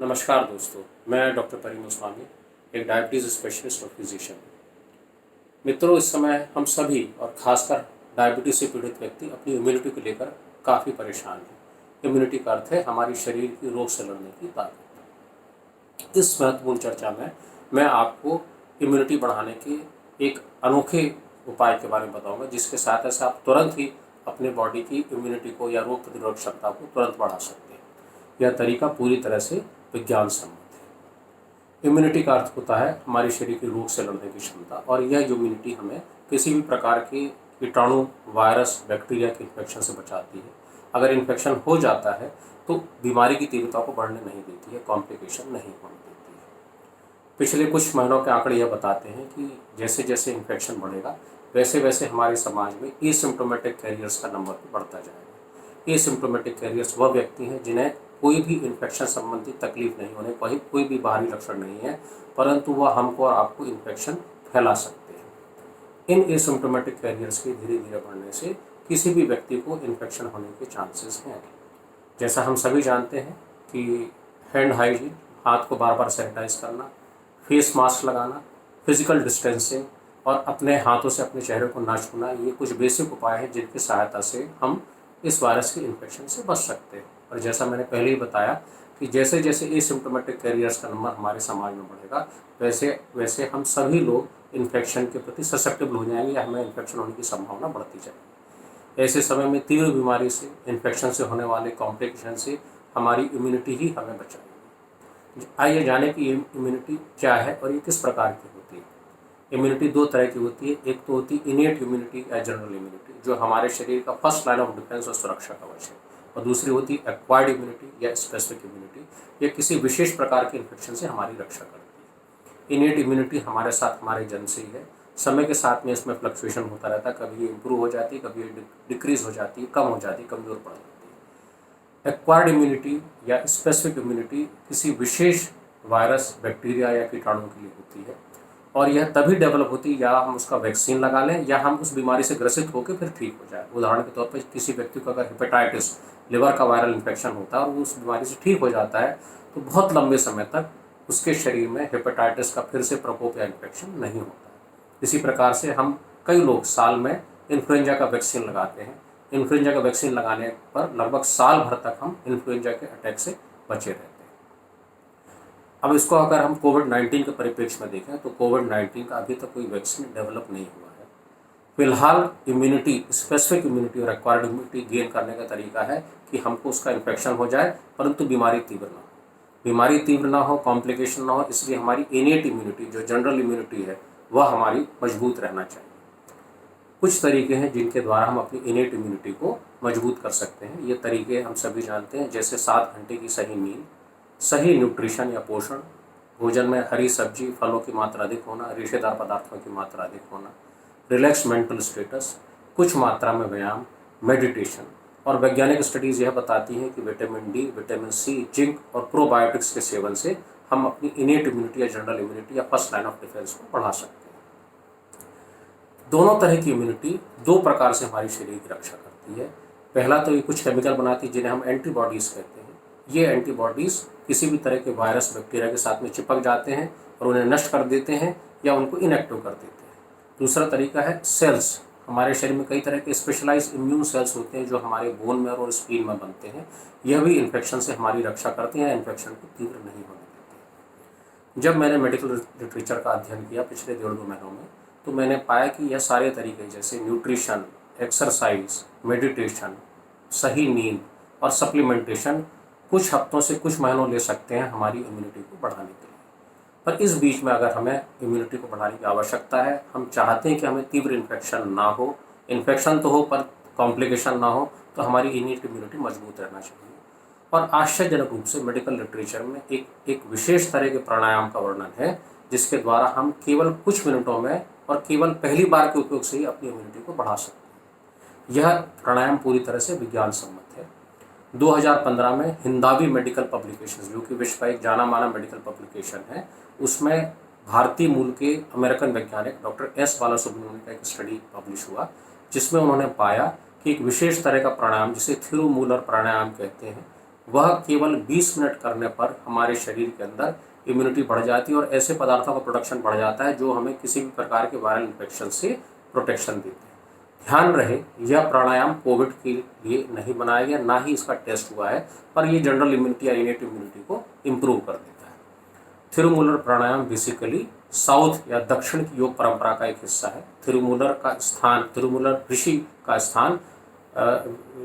नमस्कार दोस्तों, मैं डॉक्टर परिमल स्वामी, एक डायबिटीज़ स्पेशलिस्ट और फिजिशियन हूँ। मित्रों, इस समय हम सभी और खासकर डायबिटीज़ से पीड़ित व्यक्ति अपनी इम्यूनिटी को लेकर काफ़ी परेशान हैं। इम्यूनिटी का अर्थ है हमारी शरीर की रोग से लड़ने की ताकत। इस महत्वपूर्ण चर्चा में मैं आपको इम्यूनिटी बढ़ाने के एक अनोखे उपाय के बारे में बताऊंगा, जिसके सहायता से आप तुरंत ही अपने बॉडी की इम्यूनिटी को या रोग प्रतिरोधक क्षमता को तुरंत बढ़ा सकते हैं। यह तरीका पूरी तरह से विज्ञान सम्मत है। इम्यूनिटी का अर्थ होता है हमारी शरीर की रोग से लड़ने की क्षमता, और यह इम्यूनिटी हमें किसी भी प्रकार के कीटाणु, वायरस, बैक्टीरिया के इन्फेक्शन से बचाती है। अगर इन्फेक्शन हो जाता है तो बीमारी की तीव्रता को बढ़ने नहीं देती है, कॉम्प्लिकेशन नहीं होने देती है। पिछले कुछ महीनों के आंकड़े यह बताते हैं कि जैसे जैसे इन्फेक्शन बढ़ेगा वैसे वैसे हमारे समाज में एसिम्प्टोमेटिक कैरियर्स का नंबर भी बढ़ता जाएगा। एसिम्प्टोमेटिक कैरियर्स वह व्यक्ति हैं जिन्हें कोई भी इन्फेक्शन संबंधी तकलीफ नहीं होने, कोई भी बाहरी लक्षण नहीं है, परंतु वह हमको और आपको इन्फेक्शन फैला सकते हैं। इन एसिम्प्टोमेटिक कैरियर्स के धीरे धीरे बढ़ने से किसी भी व्यक्ति को इन्फेक्शन होने के चांसेस हैं। जैसा हम सभी जानते हैं कि हैंड हाइजीन, हाथ को बार बार सैनिटाइज करना, फेस मास्क लगाना, फिजिकल डिस्टेंसिंग और अपने हाथों से अपने चेहरे को ना छूना, ये कुछ बेसिक उपाय हैं जिनकी सहायता से हम इस वायरस के इन्फेक्शन से बच सकते हैं। और जैसा मैंने पहले ही बताया कि जैसे जैसे एसिम्प्टोमेटिक कैरियर्स का नंबर हमारे समाज में बढ़ेगा वैसे वैसे हम सभी लोग इन्फेक्शन के प्रति ससेप्टेबल हो जाएंगे या हमें इन्फेक्शन होने की संभावना बढ़ती जाएगी। ऐसे समय में तीव्र बीमारी से, इन्फेक्शन से होने वाले कॉम्प्लिकेशन से हमारी इम्यूनिटी ही हमें बचाएगी। आइए जाने कि इम्यूनिटी क्या है और ये किस प्रकार की होती है। इम्यूनिटी दो तरह की होती है। एक तो होती है इनेट इम्यूनिटी या जनरल इम्यूनिटी, जो हमारे शरीर का फर्स्ट लाइन ऑफ डिफेंस और सुरक्षा कवच है, और दूसरी होती है एक्वायर्ड इम्यूनिटी या स्पेसिफिक इम्यूनिटी। ये किसी विशेष प्रकार के इन्फेक्शन से हमारी रक्षा करती है। इनेट इम्यूनिटी हमारे साथ हमारे जन्म से ही है। समय के साथ में इसमें फ्लक्चुएशन होता रहता है, कभी ये इम्प्रूव हो जाती है, कभी ये डिक्रीज हो जाती है, कम हो जाती है, कमज़ोर पड़ जाती है। एक्वायर्ड इम्यूनिटी या स्पेसिफिक इम्यूनिटी किसी विशेष वायरस, बैक्टीरिया या कीटाणु के लिए होती है, और यह तभी डेवलप होती है या हम उसका वैक्सीन लगा लें या हम उस बीमारी से ग्रसित होकर फिर ठीक हो जाए। उदाहरण के तौर पर किसी व्यक्ति को अगर हेपेटाइटिस, लिवर का वायरल इन्फेक्शन होता है और वो उस बीमारी से ठीक हो जाता है तो बहुत लंबे समय तक उसके शरीर में हेपेटाइटिस का फिर से प्रकोप या इन्फेक्शन नहीं होता है। इसी प्रकार से हम कई लोग साल में इन्फ्लुएंजा का वैक्सीन लगाते हैं। इन्फ्लुएंजा का वैक्सीन लगाने पर लगभग साल भर तक हम इन्फ्लुएंजा के अटैक से बचे रहते हैं। अब इसको अगर हम कोविड-19 के परिप्रेक्ष्य में देखें तो कोविड-19 का अभी तक कोई वैक्सीन डेवलप नहीं हुआ है। फिलहाल इम्यूनिटी, स्पेसिफिक इम्यूनिटी और एक्वायर्ड इम्यूनिटी गेन करने का तरीका है कि हमको उसका इन्फेक्शन हो जाए परंतु बीमारी तीव्र ना हो। बीमारी तीव्र ना हो, कॉम्प्लिकेशन ना हो, इसलिए हमारी इनेट इम्यूनिटी जो जनरल इम्यूनिटी है वह हमारी मजबूत रहना चाहिए। कुछ तरीके हैं जिनके द्वारा हम अपनी इनेट इम्यूनिटी को मजबूत कर सकते हैं। ये तरीके हम सभी जानते हैं, जैसे 7 घंटे की सही नींद, सही न्यूट्रिशन या पोषण, भोजन में हरी सब्जी, फलों की मात्रा अधिक होना, रेशेदार पदार्थों की मात्रा अधिक होना, रिलैक्स मेंटल स्टेटस, कुछ मात्रा में व्यायाम, मेडिटेशन। और वैज्ञानिक स्टडीज़ यह बताती हैं कि vitamin D, vitamin C, zinc और प्रोबायोटिक्स के सेवन से हम अपनी इनेट इम्यूनिटी या जनरल इम्यूनिटी या फर्स्ट लाइन ऑफ डिफेंस को बढ़ा सकते हैं। दोनों तरह की इम्यूनिटी दो प्रकार से हमारी शरीर की रक्षा करती है। पहला तो ये कुछ केमिकल बनाती है जिन्हें हम एंटीबॉडीज़ कहते हैं। ये एंटीबॉडीज़ किसी भी तरह के वायरस, बैक्टीरिया के साथ में चिपक जाते हैं और उन्हें नष्ट कर देते हैं या उनको इनएक्टिव कर देते हैं। दूसरा तरीका है सेल्स। हमारे शरीर में कई तरह के स्पेशलाइज्ड इम्यून सेल्स होते हैं जो हमारे बोन में और स्प्लीन में बनते हैं। यह भी इन्फेक्शन से हमारी रक्षा करते हैं, इन्फेक्शन को तीव्र नहीं होने देते। जब मैंने मेडिकल लिटरेचर का अध्ययन किया पिछले 1.5-2 महीनों में, तो मैंने पाया कि यह सारे तरीके जैसे न्यूट्रिशन, एक्सरसाइज, मेडिटेशन, सही नींद और सप्लीमेंटेशन कुछ हफ्तों से कुछ महीनों ले सकते हैं हमारी इम्यूनिटी को बढ़ाने के लिए। पर इस बीच में अगर हमें इम्यूनिटी को बढ़ाने की आवश्यकता है, हम चाहते हैं कि हमें तीव्र इन्फेक्शन ना हो, इन्फेक्शन तो हो पर कॉम्प्लिकेशन ना हो, तो हमारी इनेट इम्यूनिटी मजबूत रहना चाहिए। और आश्चर्यजनक रूप से मेडिकल लिटरेचर में एक विशेष तरह के प्राणायाम का वर्णन है जिसके द्वारा हम केवल कुछ मिनटों में और केवल पहली बार के उपयोग से ही अपनी इम्यूनिटी को बढ़ा सकते हैं। यह प्राणायाम पूरी तरह से विज्ञान सम्मत है। 2015 में हिंदावी मेडिकल पब्लिकेशन, जो कि विश्व का एक जाना माना मेडिकल पब्लिकेशन है, उसमें भारतीय मूल के अमेरिकन वैज्ञानिक डॉक्टर एस बालासुब्रमण्यन का एक स्टडी पब्लिश हुआ जिसमें उन्होंने पाया कि एक विशेष तरह का प्राणायाम जिसे थिरुमूलर प्राणायाम कहते हैं, वह केवल 20 मिनट करने पर हमारे शरीर के अंदर इम्यूनिटी बढ़ जाती है और ऐसे पदार्थों का प्रोडक्शन बढ़ जाता है जो हमें किसी भी प्रकार के वायरल इन्फेक्शन से प्रोटेक्शन देते हैं। ध्यान रहे, यह प्राणायाम कोविड के लिए नहीं बनाया गया, ना ही इसका टेस्ट हुआ है, पर यह जनरल इम्यूनिटी या इनेट इम्यूनिटी को इम्प्रूव कर देता है। थिरुमूलर प्राणायाम बेसिकली साउथ या दक्षिण की योग परंपरा का एक हिस्सा है। थिरुमूलर ऋषि का स्थान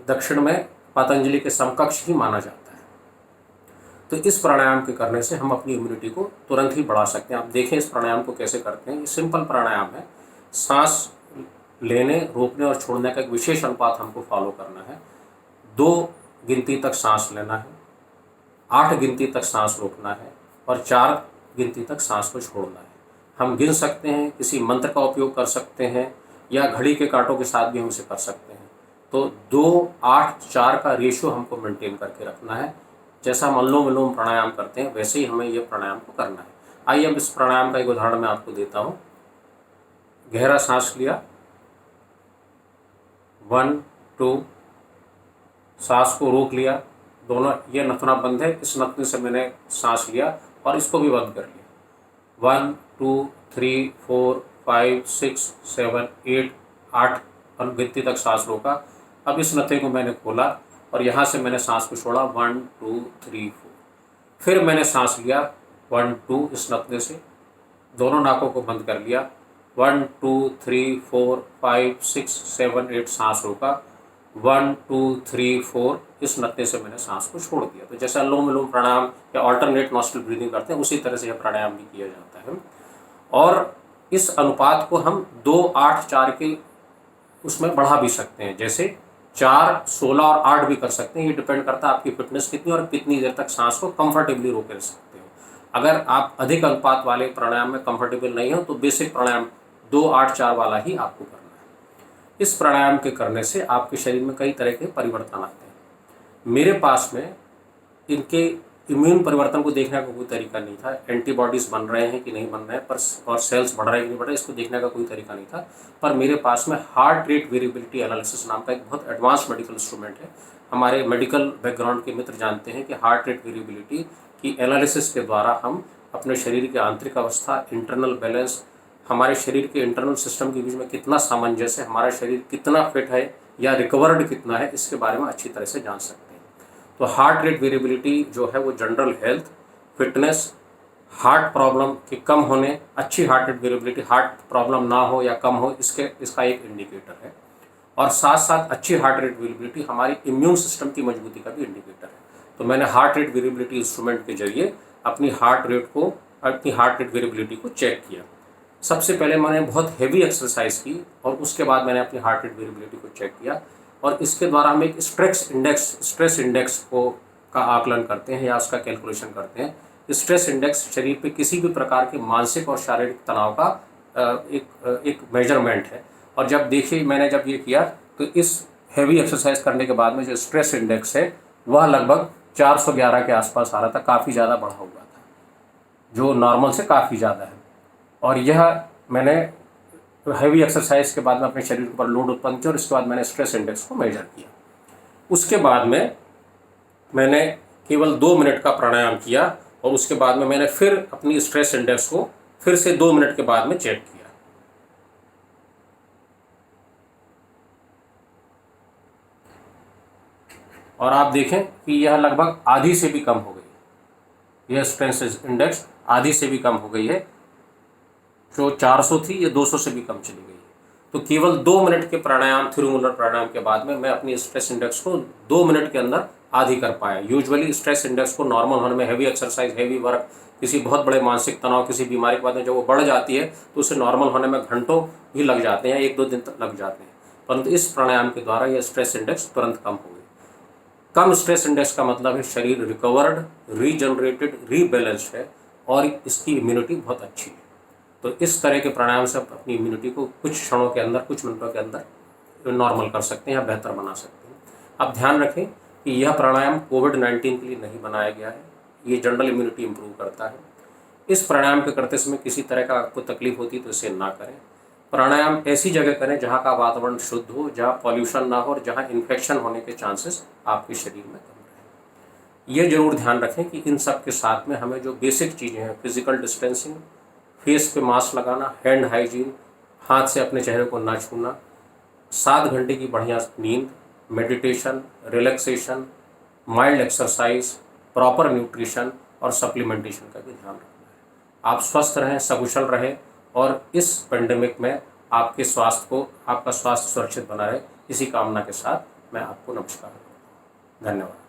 दक्षिण में पतंजलि के समकक्ष ही माना जाता है। तो इस प्राणायाम के करने से हम अपनी इम्यूनिटी को तुरंत ही बढ़ा सकते हैं। आप देखें इस प्राणायाम को कैसे करते हैं। ये सिंपल प्राणायाम है। सांस लेने, रोकने और छोड़ने का एक विशेष अनुपात हमको फॉलो करना है। 2 गिनती तक सांस लेना है, 8 गिनती तक सांस रोकना है और 4 गिनती तक सांस को छोड़ना है। हम गिन सकते हैं, किसी मंत्र का उपयोग कर सकते हैं या घड़ी के कांटों के साथ भी हम इसे कर सकते हैं। तो 2, 8, 4 का रेशियो हमको मेंटेन करके रखना है। जैसा हम अनुलोम विलोम प्राणायाम करते हैं वैसे ही हमें ये प्राणायाम को करना है। आइए अब इस प्राणायाम का एक उदाहरण मैं आपको देता हूँ। गहरा सांस लिया, 1, 2, सांस को रोक लिया, दोनों ये नथुना बंद है, इस नथुने से मैंने सांस लिया और इसको भी बंद कर लिया। 1, 2, 3, 4, 5, 6, 7, 8, 8 गिनती तक सांस रोका। अब इस नथे को मैंने खोला और यहाँ से मैंने सांस को छोड़ा, 1, 2, 3, 4। फिर मैंने सांस लिया 1, 2 इस नथने से, दोनों नाकों को बंद कर लिया। 1, 2, 3, 4, 5, 6, 7, 8 सांस रोका। 1, 2, 3, 4 इस नथने से मैंने सांस को छोड़ दिया। तो जैसे अनुलोम विलोम प्राणायाम या ऑल्टरनेट नॉस्ट्रल ब्रीदिंग करते हैं उसी तरह से यह प्राणायाम भी किया जाता है। और इस अनुपात को हम 2, 8, 4 के उसमें बढ़ा भी सकते हैं। जैसे 4, 16 और 8 भी कर सकते हैं। ये डिपेंड करता है आपकी फिटनेस कितनी और कितनी देर तक सांस को कंफर्टेबली रोके रख सकते हो। अगर आप अधिक अनुपात वाले प्राणायाम में कंफर्टेबल नहीं हो तो बेसिक प्राणायाम 2, 8, 4 वाला ही आपको करना है। इस प्राणायाम के करने से आपके शरीर में कई तरह के परिवर्तन आते हैं। मेरे पास में इनके इम्यून परिवर्तन को देखने का कोई तरीका नहीं था। एंटीबॉडीज़ बन रहे हैं कि नहीं बन रहे हैं पर, और सेल्स बढ़ रहे हैं कि नहीं बढ़ रहे हैं, इसको देखने का कोई तरीका नहीं था। पर मेरे पास में हार्ट रेट वेरिएबिलिटी एनालिसिस नाम का एक बहुत एडवांस मेडिकल इंस्ट्रूमेंट है। हमारे मेडिकल बैकग्राउंड के मित्र जानते हैं कि हार्ट रेट वेरिएबिलिटी की एनालिसिस के द्वारा हम अपने शरीर की आंतरिक अवस्था, इंटरनल बैलेंस, हमारे शरीर के इंटरनल सिस्टम के बीच में कितना सामंजस्य है, हमारा शरीर कितना फिट है या रिकवर्ड कितना है, इसके बारे में अच्छी तरह से जान सकते हैं। तो हार्ट रेट वेरिएबिलिटी जो है वो general health, fitness, heart problem के कम होने, अच्छी heart rate variability, heart problem ना हो या कम हो, इसका एक इंडिकेटर है। और साथ साथ अच्छी हार्ट रेट वेरिएबिलिटी हमारी इम्यून सिस्टम की मजबूती का भी इंडिकेटर है। तो मैंने हार्ट रेट वेरिएबिलिटी इंस्ट्रूमेंट के जरिए अपनी हार्ट रेट वेरिएबिलिटी को चेक किया। सबसे पहले मैंने बहुत हेवी एक्सरसाइज की और उसके बाद मैंने अपनी हार्ट रेट वेरिएबिलिटी को चेक किया और इसके द्वारा हम एक स्ट्रेस इंडेक्स को का आकलन करते हैं या उसका कैलकुलेशन करते हैं। स्ट्रेस इंडेक्स शरीर पे किसी भी प्रकार के मानसिक और शारीरिक तनाव का एक मेजरमेंट है। और मैंने जब ये किया तो इस हैवी एक्सरसाइज करने के बाद में जो स्ट्रेस इंडेक्स है वह लगभग 411 के आसपास आ रहा था, काफ़ी ज़्यादा बढ़ा हुआ था, जो नॉर्मल से काफ़ी ज़्यादा है। और यह मैंने हैवी एक्सरसाइज के बाद में अपने शरीर के ऊपर लोड उत्पन्न किया और इसके बाद मैंने स्ट्रेस इंडेक्स को मेजर किया। उसके बाद में मैंने केवल 2 मिनट का प्राणायाम किया और उसके बाद में मैंने फिर अपनी स्ट्रेस इंडेक्स को फिर से 2 मिनट के बाद में चेक किया। और आप देखें कि यह लगभग आधी से भी कम हो गई। यह स्ट्रेस इंडेक्स आधी से भी कम हो गई है, जो 400 थी ये 200 से भी कम चली गई है। तो केवल 2 मिनट के प्राणायाम, थिरुमूलर प्राणायाम के बाद में मैं अपनी स्ट्रेस इंडेक्स को 2 मिनट के अंदर आधी कर पाया। यूजुअली स्ट्रेस इंडेक्स को नॉर्मल होने में हैवी एक्सरसाइज, हैवी वर्क, किसी बहुत बड़े मानसिक तनाव, किसी बीमारी के बाद में जब वो बढ़ जाती है तो उसे नॉर्मल होने में घंटों भी लग जाते हैं, 1-2 दिन तक लग जाते हैं। परंतु इस प्राणायाम के द्वारा यह स्ट्रेस इंडेक्स तुरंत कम हो गई। कम स्ट्रेस इंडेक्स का मतलब है शरीर रिकवर्ड, रीजनरेटेड, रीबैलेंस्ड है और इसकी इम्यूनिटी बहुत अच्छी है। तो इस तरह के प्राणायाम से आप अपनी इम्यूनिटी को कुछ क्षणों के अंदर, कुछ मिनटों के अंदर नॉर्मल कर सकते हैं या बेहतर बना सकते हैं। आप ध्यान रखें कि यह प्राणायाम कोविड-19 के लिए नहीं बनाया गया है, ये जनरल इम्यूनिटी इंप्रूव करता है। इस प्राणायाम के करते समय किसी तरह का आपको तकलीफ होती है तो इसे ना करें। प्राणायाम ऐसी जगह करें जहाँ का वातावरण शुद्ध हो, जहाँ पॉल्यूशन ना हो और जहाँ इन्फेक्शन होने के चांसेस आपके शरीर में कम रहे। ये ज़रूर ध्यान रखें कि इन सब के साथ में हमें जो बेसिक चीज़ें हैं, फिजिकल डिस्टेंसिंग, फेस पे मास्क लगाना, हैंड हाइजीन, हाथ से अपने चेहरे को ना छूना, 7 घंटे की बढ़िया नींद, meditation, relaxation, mild exercise, proper nutrition और सप्लीमेंटेशन का भी ध्यान रखना है। आप स्वस्थ रहें, सकुशल रहें और इस पेंडेमिक में आपका स्वास्थ्य सुरक्षित बना रहे, इसी कामना के साथ मैं आपको नमस्कार करता हूँ। धन्यवाद।